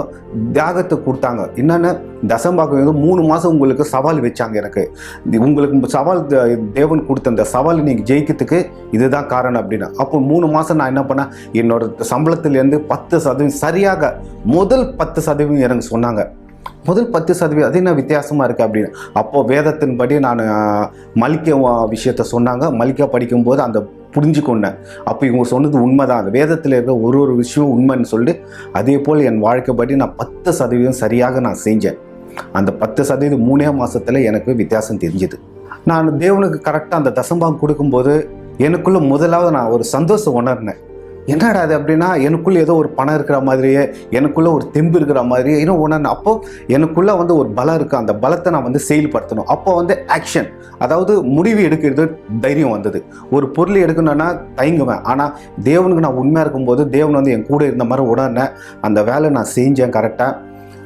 தியாகத்தை கொடுத்தாங்க. என்னென்ன தசம்பாகம் 3 மாதம் உங்களுக்கு சவால் வச்சாங்க. எனக்கு உங்களுக்கு சவால் தேவன் கொடுத்த அந்த சவாலை நீங்கள் ஜெயிக்கிறதுக்கு இதுதான் காரணம் அப்படின்னா. அப்போ 3 மாதம் நான் என்ன பண்ணேன், என்னோட சம்பளத்திலேருந்து 10% சரியாக முதல் 10% எனக்கு சொன்னாங்க. முதல் 10% அது என்ன வித்தியாசமாக இருக்குது அப்படின்னு. அப்போது வேதத்தின்படி நான் மல்கியா விஷயத்த சொன்னாங்க. மல்கியா படிக்கும்போது அந்த புரிஞ்சுக்கொண்டேன். அப்போ இவங்க சொன்னது உண்மைதான், அந்த வேதத்தில் இருக்க ஒரு விஷயம் உண்மைன்னு சொல்லிட்டு அதே போல் என் வாழ்க்கைப்படி நான் 10% சரியாக நான் செஞ்சேன். அந்த 10% 3 மாதத்தில் எனக்கு வித்தியாசம் தெரிஞ்சுது. நான் தேவனுக்கு கரெக்டாக அந்த தசம்பாகம் கொடுக்கும்போது எனக்குள்ளே முதலாவது நான் ஒரு சந்தோஷம் உணர்னேன். என்னடா அது அப்படின்னா, எனக்குள்ளே ஏதோ ஒரு பணம் இருக்கிற மாதிரியே, எனக்குள்ளே ஒரு தெம்பு இருக்கிற மாதிரியே இன்னும் உணர்னேன். அப்போது எனக்குள்ளே வந்து ஒரு பலம் இருக்குது. அந்த பலத்தை நான் வந்து செயல்படுத்தணும். அப்போ வந்து ஆக்ஷன், அதாவது முடிவு எடுக்கிறது தைரியம் வந்தது. ஒரு பொருள் எடுக்கணும்னா தயங்குவேன். ஆனால் தேவனுக்கு நான் உண்மையாக இருக்கும்போது தேவன் வந்து என் கூட இருந்த மாதிரி உணர்னேன். அந்த வேலை நான் செஞ்சேன் கரெக்டாக.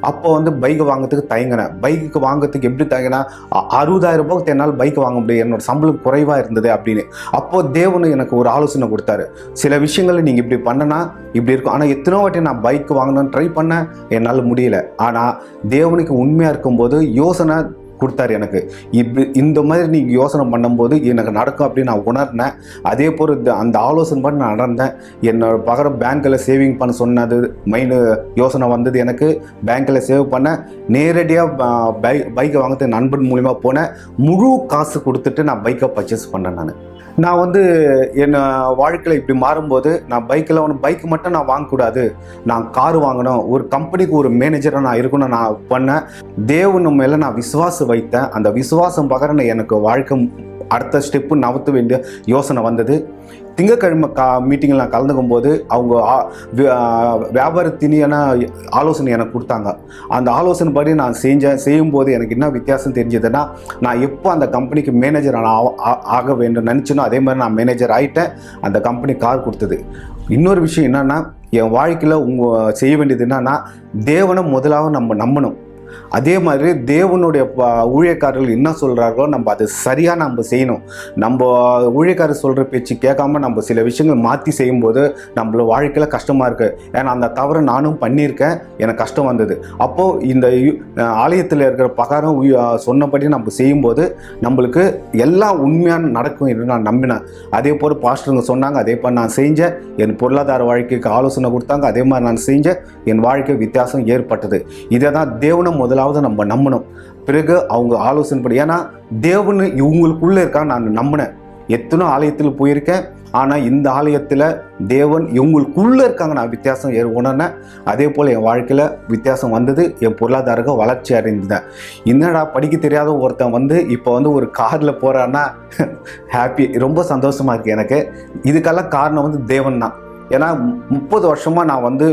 அப்போ வந்து பைக்கை வாங்கிறதுக்கு தயங்கினேன். பைக்கு வாங்கிறதுக்கு எப்படி தயங்கினா, 60,000 ரூபாய்க்கு என்னால் பைக் வாங்க முடியும், என்னோட சம்பளம் குறைவாக இருந்தது அப்படின்னு. அப்போது தேவன் எனக்கு ஒரு ஆலோசனை கொடுத்தாரு. சில விஷயங்கள் நீங்கள் இப்படி பண்ணனா இப்படி இருக்கும். ஆனால் எத்தனோ வாட்டி நான் பைக் வாங்கணும்னு ட்ரை பண்ணேன், என்னால் முடியல. ஆனால் தேவனுக்கு உண்மையாக இருக்கும்போது யோசனை கொடுத்தாரு எனக்கு. இந்த மாதிரி நீங்கள் யோசனை பண்ணும்போது எனக்கு நடக்கும் அப்படின்னு நான் உணர்னேன். அதே போல் அந்த ஆலோசனை பண்ணி நான் நடந்தேன். என்னோட பகரம் பேங்க்கில் சேவிங் பண்ண சொன்னது மைண்டு யோசனை வந்தது எனக்கு. பேங்க்கில் சேவ் பண்ண நேரடியாக பைக்கை வாங்கிறதுக்கு நண்பன் மூலிமா போனேன். முழு காசு கொடுத்துட்டு நான் பைக்கை பர்ச்சேஸ் பண்ணேன். நான் வந்து என் வாழ்க்கையில் இப்படி மாறும்போது நான் பைக்கு மட்டும் நான் வாங்கக்கூடாது, நான் கார் வாங்கணும், ஒரு கம்பெனிக்கு ஒரு மேனேஜராக நான் இருக்கணும் நான் பண்ணேன். தேவன் மேலே நான் விசுவாசம் வைத்தேன். அந்த விசுவாசம் பகரனை எனக்கு வாழ்க்கை அடுத்த ஸ்டெப்பு நகர்த்த வேண்டிய யோசனை வந்தது. திங்கட்கிழமை மீட்டிங்கில் நான் கலந்துக்கும் போது அவங்க வியாபாரத்தினியான ஆலோசனை எனக்கு கொடுத்தாங்க. அந்த ஆலோசனை படி நான் செய்யும்போது எனக்கு என்ன வித்தியாசம் தெரிஞ்சதுன்னா, நான் எப்போ அந்த கம்பெனிக்கு மேனேஜர் ஆக வேண்டும் நினச்சினோ அதே மாதிரி நான் மேனேஜர் ஆகிட்டேன். அந்த கம்பெனி கார் கொடுத்தது. இன்னொரு விஷயம் என்னென்னா, என் வாழ்க்கையில் செய்ய வேண்டியது என்னென்னா, தேவனை முதலாவது நம்ம நம்பணும். அதே மாதிரி தேவனுடைய ஊழியக்காரர்கள் என்ன சொல்கிறார்களோ நம்ம அது சரியாக நம்ம செய்யணும். நம்ம ஊழியக்காரர் சொல்கிற பேச்சு கேட்காம நம்ம சில விஷயங்கள் மாற்றி செய்யும்போது நம்மளோட வாழ்க்கையில் கஷ்டமாக இருக்குது. ஏன்னா அந்த தவறை நானும் பண்ணியிருக்கேன், எனக்கு கஷ்டம் வந்தது. அப்போது இந்த ஆலயத்தில் இருக்கிற பகாரம் சொன்னபடி நம்ம செய்யும்போது நம்மளுக்கு எல்லாம் உண்மையான நடக்கும் என்று நான் நம்பினேன். அதே போல் பாஸ்டருங்க சொன்னாங்க, அதே போல் நான் செஞ்சேன். என் பொருளாதார வாழ்க்கைக்கு ஆலோசனை கொடுத்தாங்க, அதே மாதிரி நான் செஞ்சேன். என் வாழ்க்கை வித்தியாசம் ஏற்பட்டது. இதை தான் தேவனை முதலாவது நம்ம நம்பணும். பிறகு அவங்க ஆலோசனை படி, ஏன்னா தேவன் இவங்களுக்குள்ளே இருக்கா நான் நம்பினேன். எத்தனோ ஆலயத்தில் போயிருக்கேன், ஆனால் இந்த ஆலயத்தில் தேவன் இவங்களுக்குள்ளே இருக்காங்க நான் வித்தியாசம் உணர்னேன். அதே போல் என் வாழ்க்கையில் வித்தியாசம் வந்தது. என் பொருளாதார வளர்ச்சி அடைந்தேன். என்னடா படிக்க தெரியாத ஒருத்தன் வந்து இப்போ வந்து ஒரு காரில் போகிறான்னா ஹாப்பி, ரொம்ப சந்தோஷமாக இருக்குது எனக்கு. இதுக்கெல்லாம் காரணம் வந்து தேவன் தான். ஏன்னா 30 வருஷமாக நான் வந்து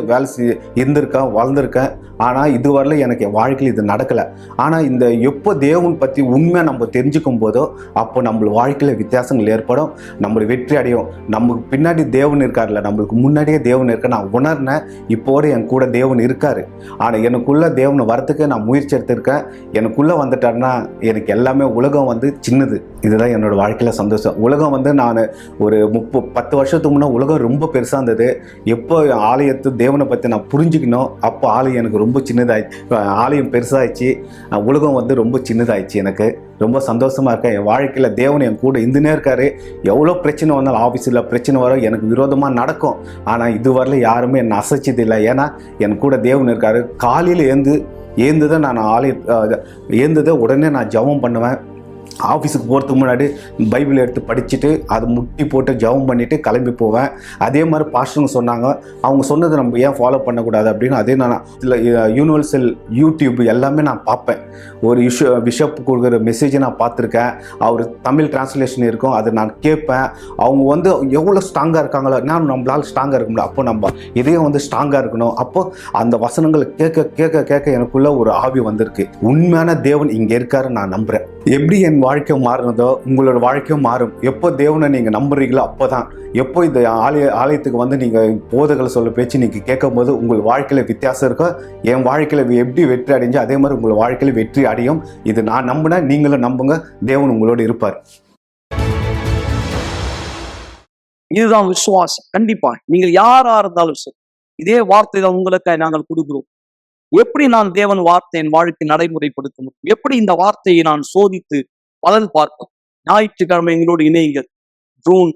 இருந்திருக்கேன், வளர்ந்துருக்கேன். ஆனால் இதுவரையில் எனக்கு என் வாழ்க்கையில் இது நடக்கலை. ஆனால் இந்த எப்போ தேவன் பற்றி உண்மையாக நம்ம தெரிஞ்சுக்கும் போதோ அப்போ நம்ம வாழ்க்கையில் வித்தியாசங்கள் ஏற்படும், நம்மளை வெற்றி அடையும். நமக்கு பின்னாடி தேவன் இருக்கார்ல, நம்மளுக்கு முன்னாடியே தேவன் இருக்க நான் உணர்னேன். இப்போது என் கூட தேவன் இருக்கார். ஆனால் எனக்குள்ளே தேவனை வரத்துக்கு நான் முயற்சி எடுத்திருக்கேன். எனக்குள்ளே வந்துட்டாருன்னா எனக்கு எல்லாமே உலகம் வந்து சின்னது. இதுதான் என்னோடய வாழ்க்கையில் சந்தோஷம். உலகம் வந்து நான் ஒரு 10 வருஷத்துக்கு முன்னே உலகம் ரொம்ப பெருசாக வந்தது. எப்போ ஆலயத்து தேவனை பற்றி நான் புரிஞ்சுக்கணும், அப்போ ஆலயம் எனக்கு ரொம்ப ஆலயம் பெருசாகிடுச்சு, உலகம் வந்து ரொம்ப சின்னதாகிடுச்சு. எனக்கு ரொம்ப சந்தோஷமாக இருக்கேன். என் வாழ்க்கையில் தேவன் என் கூட இருந்துனே இருக்காரு. எவ்வளோ பிரச்சனை வந்தாலும், ஆஃபீஸில் பிரச்சனை வரும், எனக்கு விரோதமாக நடக்கும், ஆனால் இதுவரையில் யாருமே என்னை அசைச்சதில்லை. ஏன்னா என் கூட தேவன் இருக்காரு. காலையில் ஏந்துதான் நான் ஏந்துதான் உடனே நான் ஜெபம் பண்ணுவேன். ஆஃபீஸுக்கு போகிறதுக்கு முன்னாடி பைபிள் எடுத்து படிச்சுட்டு அதை முட்டி போட்டு ஜெபம் பண்ணிவிட்டு கிளம்பி போவேன். அதே மாதிரி பாஸ்டருங்க சொன்னாங்க, அவங்க சொன்னதை நம்ம ஏன் ஃபாலோ பண்ணக்கூடாது அப்படின்னு. அதே நான் யூனிவர்சல் யூடியூப் எல்லாமே நான் பார்ப்பேன். ஒரு பிஷப் கொடுக்குற மெசேஜை நான் பார்த்துருக்கேன். அவர் தமிழ் டிரான்ஸ்லேஷன் இருக்கும், அதை நான் கேட்பேன். அவங்க வந்து எவ்வளோ ஸ்ட்ராங்காக இருக்காங்களோ, நான் நம்மளால் ஸ்ட்ராங்காக இருக்க முடியும். அப்போ நம்ம இதயம் வந்து ஸ்ட்ராங்காக இருக்கணும். அப்போ அந்த வசனங்களை கேட்க கேட்க கேட்க எனக்குள்ள ஒரு ஆவி வந்திருக்கு. உண்மையான தேவன் இங்கே இருக்காரு நான் நம்புகிறேன். எப்படி என் வாழ்க்கை மாறினதோ உங்களோட வாழ்க்கையும் மாறும். எப்போ தேவனை நீங்கள் நம்புறீங்களோ அப்போ தான். எப்போ இந்த ஆலயத்துக்கு வந்து நீங்கள் போதகளை சொல்ல பேச்சு நீங்கள் கேட்கும் போது உங்கள் வாழ்க்கையில் வித்தியாசம் இருக்கும். என் வாழ்க்கையில் எப்படி வெற்றி அடைஞ்சு அதே மாதிரி உங்கள் வாழ்க்கையில் வெற்றி அடையும். இது நான் நம்பினேன், நீங்களும் நம்புங்க. தேவன் உங்களோட இருப்பார். இதுதான் விசுவாசம். கண்டிப்பா நீங்கள் யாரா இருந்தாலும் சரி, இதே வார்த்தை தான் உங்களுக்கு நாங்கள் கொடுக்கிறோம். எப்படி நான் தேவன் வார்த்தை என் வாழ்க்கை நடைமுறைப்படுத்த முடியும், எப்படி இந்த வார்த்தையை நான் சோதித்து பலன் பார்ப்போம். ஞாயிற்றுக்கிழமை எங்களோடு இணையுங்கள். ஜூன்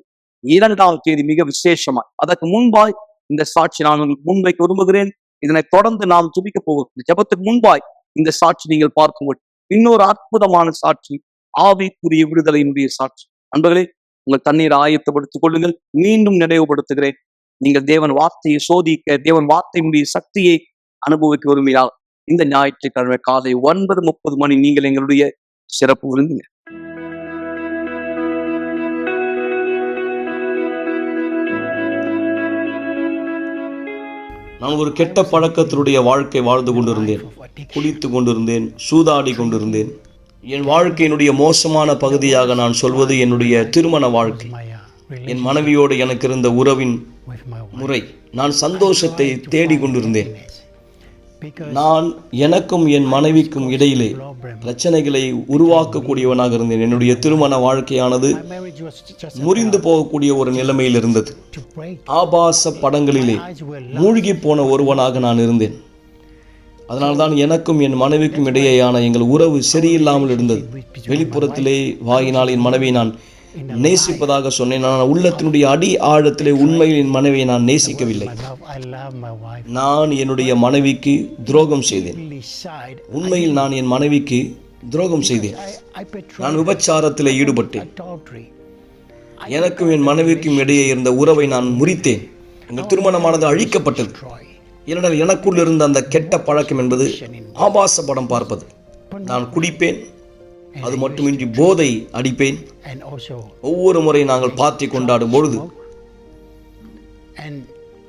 2ஆம் தேதி மிக விசேஷமாய். அதற்கு முன்பாய் இந்த சாட்சி நான் உங்களுக்கு முன்வைக்க விரும்புகிறேன். இதனை தொடர்ந்து நாம் துதிக்க போகிறோம். இந்த ஜெபத்துக்கு முன்பாய் இந்த சாட்சி நீங்கள் பார்க்க முடியும். இன்னொரு அற்புதமான சாட்சி, ஆவிக்குரிய விடுதலையினுடைய சாட்சி. நண்பர்களே, உங்கள் தண்ணீரை ஆயத்தப்படுத்திக் கொள்ளுங்கள். மீண்டும் நினைவுபடுத்துகிறேன், நீங்கள் தேவன் வார்த்தையை சோதிக்க, தேவன் வார்த்தையினுடைய சக்தியை அனுபவிக்க விரும்பினால் இந்த ஞாயிற்றுக்கிழமை காலை 9:30 மணி நீங்கள் எங்களுடைய சிறப்பு விருந்துங்க. நான் ஒரு கெட்ட பழக்கத்தினுடைய வாழ்க்கை வாழ்ந்து கொண்டிருந்தேன். குடித்து கொண்டிருந்தேன், சூதாடி கொண்டிருந்தேன். என் வாழ்க்கையினுடைய மோசமான பகுதியாக நான் சொல்வது என்னுடைய திருமண வாழ்க்கை. என் மனைவியோடு எனக்கு இருந்த உறவின் முறை. நான் சந்தோஷத்தை தேடி கொண்டிருந்தேன். நான் எனக்கும் என் மனைவிக்கும் இடையிலே பிரச்சனைகளை உருவாக்கக்கூடியவனாக இருந்தேன். என்னுடைய திருமண வாழ்க்கையானது முறிந்து போகக்கூடிய ஒரு நிலைமையில் இருந்தது. ஆபாச படங்களிலே மூழ்கி போன ஒருவனாக நான் இருந்தேன். அதனால்தான் எனக்கும் என் மனைவிக்கும் இடையேயான எங்கள் உறவு சரியில்லாமல் இருந்தது. வெளிப்புறத்திலே வாயினால் என் மனைவியை நான் நேசிப்பதாக சொன்னேன். நான் உள்ளத்தினுடைய அடி ஆழத்திலே உண்மையில் என் மனைவியை நான் நேசிக்கவில்லை. நான் என்னுடைய மனைவிக்கு துரோகம் செய்தேன். உண்மையில் நான் என் மனைவிக்கு துரோகம் செய்தேன். நான் விபச்சாரத்திலே ஈடுபட்டேன். எனக்கும் என் மனைவிக்கும் இடையே இருந்த உறவை நான் முறித்தேன். எங்கள் திருமணமானது அழிக்கப்பட்டது. ஏனென்றால் எனக்குள் இருந்த அந்த கெட்ட பழக்கம் என்பது ஆபாச படம் பார்ப்பது. நான் குடிப்பேன், அது மட்டுமின்றி போதை அடிப்பேன். ஒவ்வொரு முறை நாங்கள் பார்ட்டி கொண்டாடும் பொழுது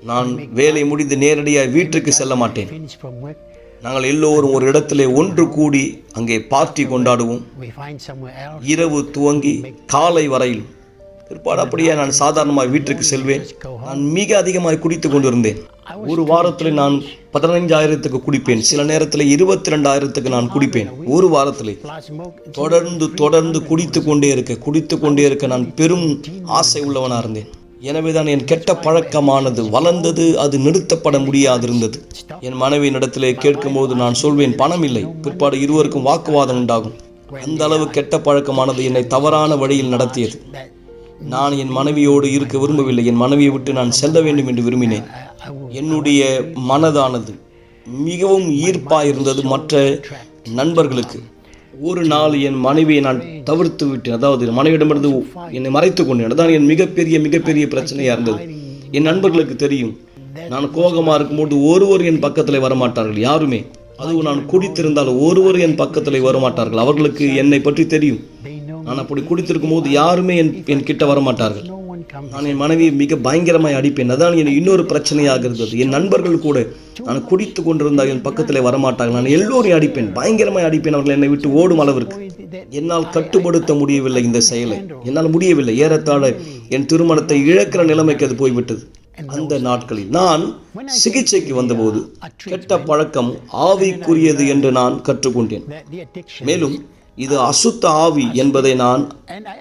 நான் வேலை முடிந்து நேரடியாக வீட்டுக்கு செல்ல மாட்டேன். நாங்கள் எல்லோரும் ஒரு இடத்திலே ஒன்று கூடி அங்கே பார்ட்டி கொண்டாடுவோம். இரவு துவங்கி காலை வரையில். பிற்பாடு அப்படியே நான் சாதாரணமாக வீட்டுக்கு செல்வேன். நான் மிக அதிகமாக குடித்து கொண்டிருந்தேன். ஒரு வாரத்தில் நான் 15,000க்கு குடிப்பேன். சில நேரத்தில் 22,000க்கு நான் குடிப்பேன். ஒரு வாரத்தில் தொடர்ந்து குடித்து கொண்டே இருக்க நான் பெரும் ஆசை உள்ளவனாக இருந்தேன். எனவேதான் என் கெட்ட பழக்கமானது வளர்ந்தது. அது நிறுத்தப்பட முடியாதிருந்தது. என் மனைவியின் இடத்திலே கேட்கும்போது நான் சொல்வேன், பணம் இல்லை. பிற்பாடு இருவருக்கும் வாக்குவாதம் உண்டாகும். அந்த அளவு கெட்ட பழக்கமானது என்னை தவறான வழியில் நடத்தியது. நான் என் மனைவியோடு இருக்க விரும்பவில்லை. என் மனைவியை விட்டு நான் செல்ல வேண்டும் என்று விரும்பினேன். என்னுடைய மனதானது மிகவும் ஈர்ப்பாக இருந்தது மற்ற நண்பர்களுக்கு. ஒரு நாள் என் மனைவியை நான் தவிர்த்து விட்டேன். அதாவது மனைவியிடமிருந்து என்னை மறைத்து கொண்டேன். அதுதான் என் மிகப்பெரிய பிரச்சனையாக இருந்தது. என் நண்பர்களுக்கு தெரியும், நான் கோபமாக இருக்கும்போது ஒருவர் என் பக்கத்தில் வரமாட்டார்கள். யாருமே. அதுவும் நான் குடித்திருந்தால் ஒருவர் என் பக்கத்தில் வரமாட்டார்கள். அவர்களுக்கு என்னை பற்றி தெரியும். நான் அப்படி குடித்திருக்கும் போது யாருமே என் கிட்ட வரமாட்டார்கள். நான் என் மனைவியை மிக பயங்கரமாய் அடிப்பேன். அதான் என் இன்னொரு பிரச்சனையாக இருந்தது. என் நண்பர்கள் கூட நான் குடித்து கொண்டிருந்தால் என் பக்கத்தில் வரமாட்டார்கள். நான் எல்லோரையும் அடிப்பேன், பயங்கரமாய் அடிப்பேன். அவர்கள் என்னை விட்டு ஓடும் அளவிற்கு. என்னால் கட்டுப்படுத்த முடியவில்லை இந்த செயலை. என்னால் முடியவில்லை. ஏறத்தாழ என் திருமணத்தை இழக்கிற நிலைமைக்கு அது போய்விட்டது. அந்த நாட்களில் நான் சிகிச்சைக்கு வந்தபோது கெட்ட பழக்கம் ஆவிக்குரியது என்று நான் கற்றுக்கொண்டேன். மேலும் இது அசுத்த ஆவி என்பதை நான்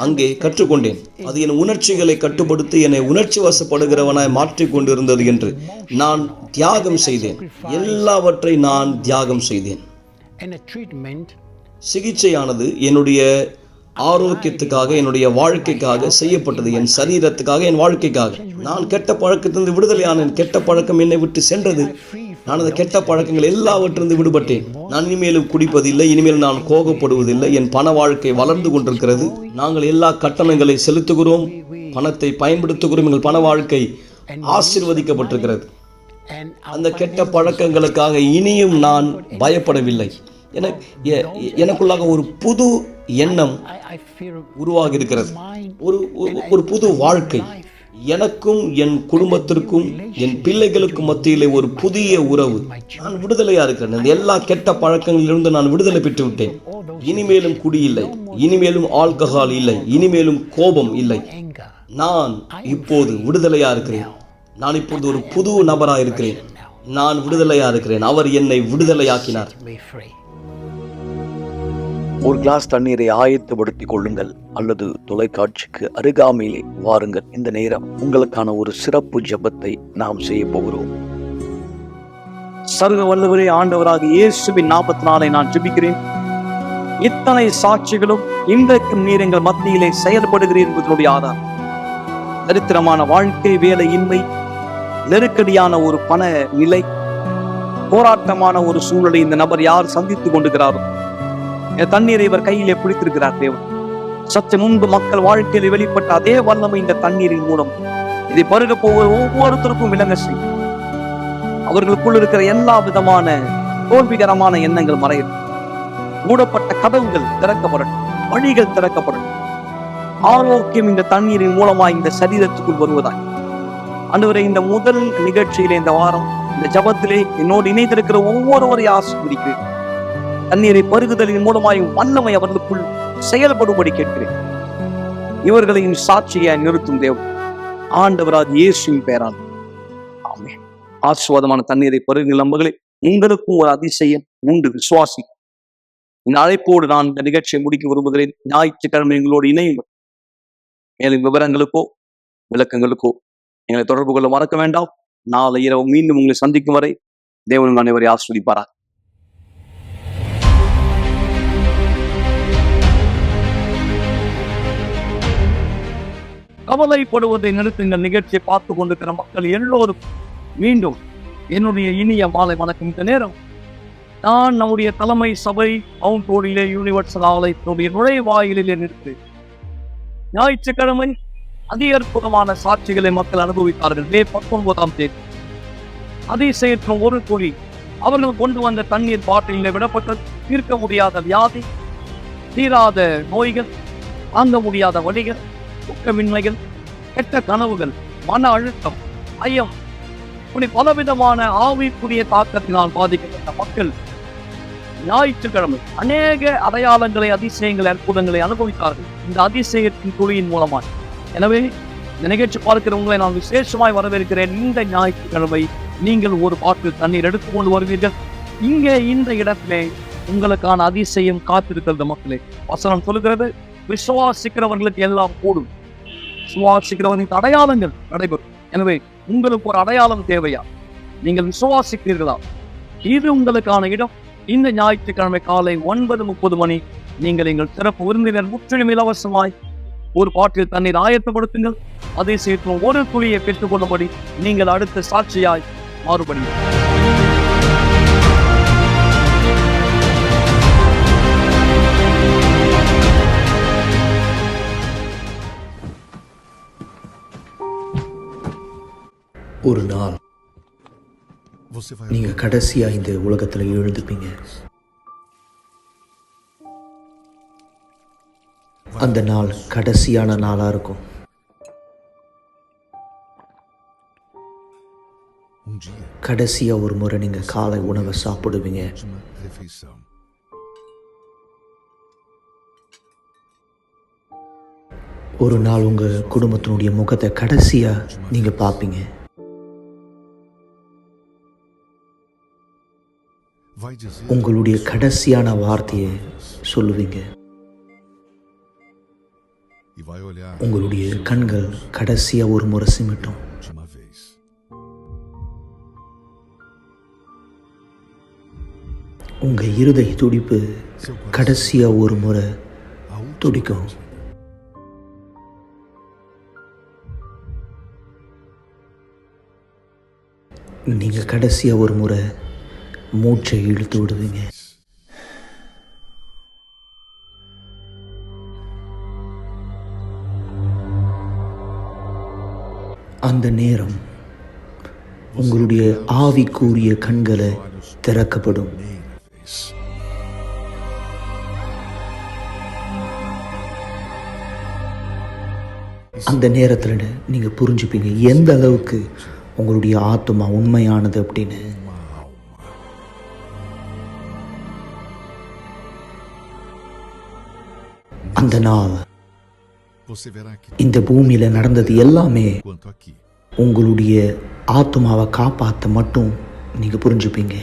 அங்கே கற்றுக்கொண்டேன். அது என் உணர்ச்சிகளை கட்டுப்படுத்தி என்னை உணர்ச்சி வசப்படுகிறவனாய் மாற்றிக் கொண்டிருந்தது என்று நான் தியாகம் செய்தேன். எல்லாவற்றை நான் தியாகம் செய்தேன். சிகிச்சையானது என்னுடைய ஆரோக்கியத்துக்காக, என்னுடைய வாழ்க்கைக்காக செய்யப்பட்டது. என் சரீரத்துக்காக, என் வாழ்க்கைக்காக. நான் கெட்ட பழக்கத்திலிருந்து விடுதலையானேன். கெட்ட பழக்கம் என்னை விட்டு சென்றது. நான் அந்த கெட்ட பழக்கங்கள் எல்லாவற்றிலிருந்து விடுபட்டேன். நான் இனிமேலும் குடிப்பதில்லை. இனிமேல் நான் கோபப்படுவதில்லை. என் பண வாழ்க்கை வளர்ந்து கொண்டிருக்கிறது. நாங்கள் எல்லா கட்டணங்களை செலுத்துகிறோம், பணத்தை பயன்படுத்துகிறோம். எங்கள் பண வாழ்க்கை ஆசீர்வதிக்கப்பட்டிருக்கிறது. அந்த கெட்ட பழக்கங்களுக்காக இனியும் நான் பயப்படவில்லை. எனக்குள்ளாக ஒரு புது எண்ணம் உருவாகி இருக்கிறது. ஒரு புது வாழ்க்கை. எனக்கும் என் குடும்பத்திற்கும் என் பிள்ளைகளுக்கும் மத்தியிலே ஒரு புதிய உறவு. நான் விடுதலையா இருக்கிறேன். இந்த எல்லா கெட்ட பழக்கங்களிலிருந்து நான் விடுதலை பெற்று விட்டேன். இனிமேலும் குடி இல்லை, இனிமேலும் ஆல்கஹால் இல்லை, இனிமேலும் கோபம் இல்லை. நான் இப்போது விடுதலையா இருக்கிறேன். நான் இப்போது ஒரு புது நபரா இருக்கிறேன். நான் விடுதலையா இருக்கிறேன். அவர் என்னை விடுதலையாக்கினார். ஒரு கிளாஸ் தண்ணீரை ஆயத்தப்படுத்திக் கொள்ளுங்கள் அல்லது தொலைக்காட்சிக்கு அருகாமையிலே வாருங்கள். இந்த நேரம் உங்களுக்கான ஒரு சிறப்பு ஜெபத்தை நாம் செய்ய போகிறோம். சர்வ வல்லவரே, ஆண்டவராக இயேசுவின் நாமத்தினாலே நான் ஜெபிக்கிறேன். இத்தனை சாட்சிகளும் இன்றைக்கும் நீர் எங்கள் மத்தியிலே செயல்படுகிறீர் என்பதனுடைய ஆதாரம். தரித்திரமான வாழ்க்கை, வேலையின்மை, நெருக்கடியான ஒரு பண நிலை, போராட்டமான ஒரு சூழலை இந்த நபர் யார் சந்தித்துக் கொண்டிருக்கிறாரோ, தண்ணீரை இவர் கையிலே பிடித்திருக்கிறார். தேவன் சற்று முன்பு மக்கள் வாழ்க்கையில் வெளிப்பட்ட அதே வல்லமை இந்த தண்ணீரின் மூலம் இதை பருக போகிற ஒவ்வொருத்தருக்கும் விளங்க செய்யும். அவர்களுக்குள் இருக்கிற எல்லா விதமான தோல்விகரமான எண்ணங்கள் மறையும். மூடப்பட்ட கதவுகள் திறக்கப்படட்டும், வழிகள் திறக்கப்படட்டும். ஆரோக்கியம் இந்த தண்ணீரின் மூலமாய் இந்த சரீரத்துக்குள் வருவதாய் ஆண்டவரே, இந்த முதல் நிகழ்ச்சியிலே, இந்த வாரம், இந்த ஜபத்திலே என்னோடு இணைந்திருக்கிற ஒவ்வொருவரையும் ஆசீர்வதிக்கிறேன். தண்ணீரை பருகுதலின் மூலமாய் வல்லமை அவர்களுக்குள் செயல்படும்படி கேட்கிறேன். இவர்களின் சாட்சியை நிறுத்தும் தேவன் ஆண்டவராக இயேசுவின் பெயரால் ஆமென். ஆசீர்வாதமான தண்ணீரை பருகுங்கள் நம்பர்களே. உங்களுக்கும் ஒரு அதிசயம் உண்டு, விசுவாசி. இந்த அழைப்போடு நான் இந்த நிகழ்ச்சியை முடிக்க விரும்புகிறேன். ஞாயிற்றுக்கிழமை எங்களோடு இணையுங்கள். மேலும் விவரங்களுக்கோ விளக்கங்களுக்கோ எங்களை தொடர்பு கொள்ள மறக்க வேண்டாம். நாளை இரவு மீண்டும் உங்களை சந்திக்கும் வரை தேவன் அனைவரை ஆசீர்வதிப்பாராக. கவலைப்படுவதை நிறுத்துங்கள் நிகழ்ச்சியை பார்த்து கொண்டிருக்கிற மக்கள் எல்லோரும் மீண்டும் என்னுடைய இனிய மாலை வணக்கம். இந்த நேரம் நான் நம்முடைய தலைமை சபை மவுண்ட் ரோடிலே யூனிவர்சல் ஆலயத்தினுடைய நுழைவாயிலே நிறுத்து ஞாயிற்றுக்கிழமை அதி அற்புதமான சாட்சிகளை மக்கள் அனுபவித்தார்கள். மே 19ஆம் தேதி அதிசயற்றும் ஒரு துளி அவர்கள் கொண்டு வந்த தண்ணீர் பாட்டிலே விடப்பட்டது. தீர்க்க முடியாத வியாதி, தீராத நோய்கள், தாங்க முடியாத வலிகள், ஊக்கமின்மைகள், கெட்ட கனவுகள், மன அழுத்தம், ஐயம், இப்படி பலவிதமான ஆவிக்குரிய தாக்கத்தினால் பாதிக்கப்பட்ட மக்கள் ஞாயிற்றுக்கிழமை அநேக அடையாளங்களை, அதிசயங்களை, அற்புதங்களை அனுபவித்தார்கள் இந்த அதிசயத்தின் துளியின் மூலமாக. எனவே இந்த நிகழ்ச்சி பார்க்கிற உங்களை நான் விசேஷமாய் வரவேற்கிறேன். இந்த ஞாயிற்றுக்கிழமை நீங்கள் ஒரு பாட்டில் தண்ணீர் எடுத்துக்கொண்டு வருவீர்கள். இங்கே இந்த இடத்திலே உங்களுக்கான அதிசயம் காத்திருக்கிறது மக்களே. வசனம் சொல்லுகிறது, விசுவாசிக்கிறவர்களுக்கு எல்லாம் கூடும். விசுவாசிக்கிறவர்களுக்கு அடையாளங்கள் நடைபெறும். எனவே உங்களுக்கு ஒரு அடையாளம் தேவையா? நீங்கள் விசுவாசிக்கிறீர்களா? இது உங்களுக்கான இடம். இந்த ஞாயிற்றுக்கிழமை காலை 9:30 மணி நீங்கள் எங்கள் சிறப்பு விருந்தினர் முற்றிலும் இலவசமாய் ஒரு பாட்டில் தண்ணீர் ஆயத்தப்படுத்துங்கள். அதை சேர்த்து ஒரு துளியை பெற்றுக்கொள்ளும்படி நீங்கள் அடுத்த சாட்சியாய் மாறுபடுங்கள். ஒரு நாள் நீங்க கடைசியா இந்த உலகத்துல எழுந்துப்பீங்க. அந்த நாள் கடைசியான நாளா இருக்கும். கடைசியா ஒரு முறை நீங்க காலை உணவை சாப்பிடுவீங்க. ஒரு நாள் உங்க குடும்பத்தினுடைய முகத்தை கடைசியா நீங்க பார்ப்பீங்க. உங்களுடைய கடைசியான வார்த்தையை சொல்லுவீங்க. உங்களுடைய கண்கள் கடைசியா ஒரு முறை சிமிட்டும். உங்க இருதய துடிப்பு கடைசியா ஒரு முறை துடிக்கும். நீங்க கடைசியா ஒரு முறை மூச்சை இழுத்து விடுவீங்க. அந்த நேரம் உங்களுடைய ஆவிக்குரிய கண்களை திறக்கப்படும். அந்த நேரத்தில் நீங்க புரிஞ்சுப்பீங்க எந்த அளவுக்கு உங்களுடைய ஆத்மா உண்மையானது அப்படின்னு. அந்த நாள் இந்த பூமியில நடந்தது எல்லாமே உங்களுடைய ஆத்மாவை காப்பாற்ற மட்டும் நீங்க புரிஞ்சுப்பீங்க.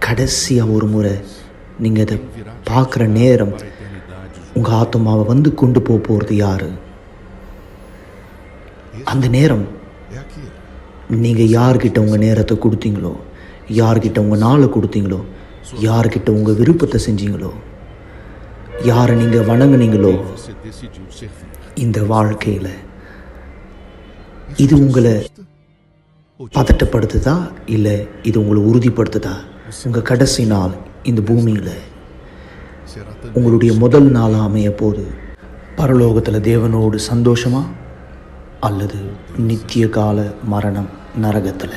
கடைசியா ஒரு முறை நீங்க அதை பார்க்குற நேரம் உங்க ஆத்மாவை வந்து கொண்டு போறது யாரு? அந்த நேரம் நீங்க யார்கிட்ட உங்க நேரத்தை கொடுத்தீங்களோ, யார்கிட்ட உங்க நாளை கொடுத்தீங்களோ, யார்கிட்ட உங்க விருப்பத்தை செஞ்சீங்களோ, யாரை நீங்க வணங்குனீங்களோ, இந்த வாழ்க்கையில இது உங்களை பதட்டப்படுத்துதா இல்லை இது உங்களை உறுதிப்படுத்துதா? உங்க கடைசி நாள் இந்த பூமியில உங்களுடைய முதல் நாள் அமைய போது பரலோகத்துல தேவனோடு சந்தோஷமா அல்லது நித்திய கால மரணம் நரகத்துல?